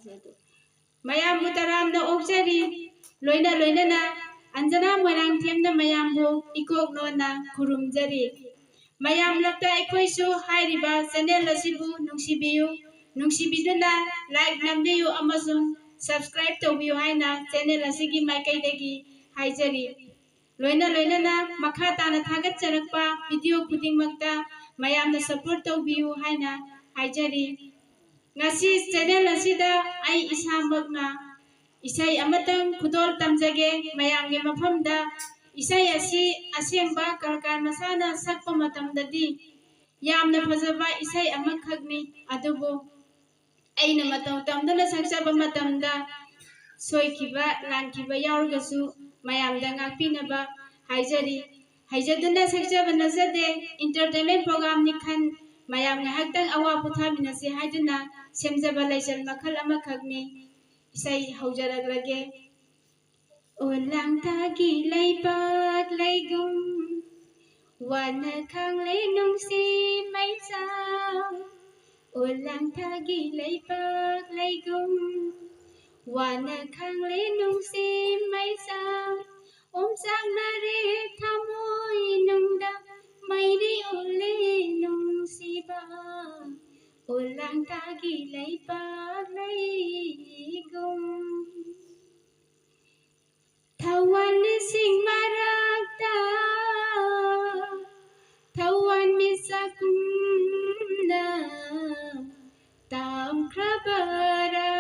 मयाम तराम ओक्चरी लोइना लोइना अंजना मोरंग थेमना मयाम इकोक लोना खुरुमजरी मयाम लक्ता अखोइसु हाइरिबा चैनल असिबु नुंसिबियु नुंसिबिदुना लाइक नंबियु अमसुंग सब्सक्राइब तौबियु हाइना चैनल असिगी माइकैदगी हाइजरी लोइना लोइना मखा ताना थागत चरकपा वीडियो खुदिंगमक्ता मयामना सपोर्ट तौबियु हाइना हाइजरी ngasi channel asida ai isamakna isai amatang khudol tamjage mayamge mafamda isai asi asengba karkar masana sakpa matamdadi yamna phajaba isai amakhakni adubu aina mataw tamdana sakjaba matamda soikiba lankiba yaurgasu mayamda ngakpinaba haijari haijaduna sakjaba nazade entertainment program ni khan mayam ngahaktang awa puthaminasi haiduna semjaba laisal makhal amakhakni isai haujaragrage olang thagi leipak leigum wana khangle nungsi maisa olang thagi leipak leigum wana khangle nungsi maisa omsang nare thamoi nungda mairi ole nungsiba olang thagi leipak leigum thawan sing marakta thawan misakumna tam krabara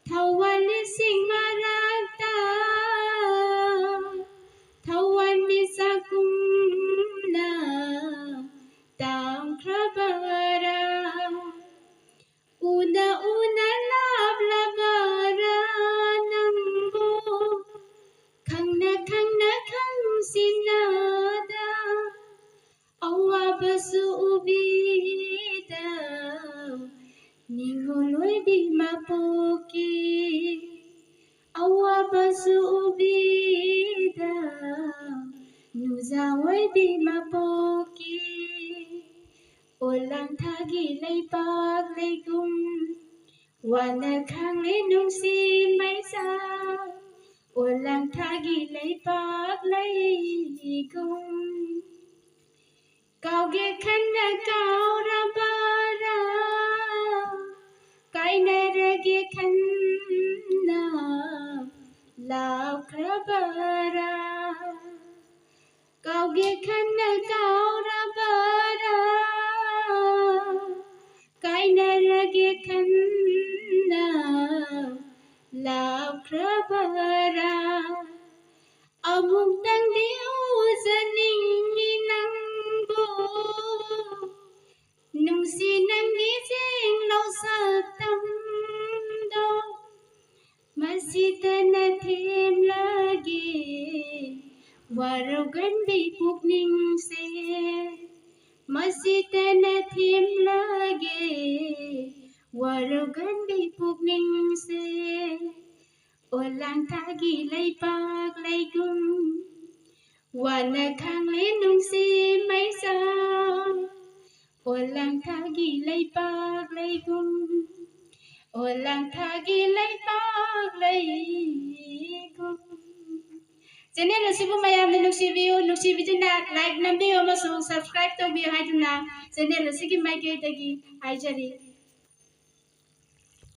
thawan sing marakta thawan misakumna tam krabara una una lablabara nambo khangna khangsinada awabasu ubida ningoloi bima poki awabasu ubida nuzawai bima poki olang thagi leipak leigum wana khangle nungsi maisa olang thagi leipak leigum kauge khanna kaurabara kainarage khanna laukrabara kauge khanna kaurabara kainarage khanna laukrabara amuk tangdi uzaningi nangbo nungsi nangi jing lau saktamdo masitana them lagi warugan di pukning se masitana them lagi warugan di pukning se olang thagi leipak leigum wana khangle nungsi maisa olang thagi leipak leigum olang thagi leipak leigum channel asibu mayamna nuksibiyu nuksibiduna like nambiyo amasung subscribe tawbiyo haiduna channel asigi maikei dagi haijari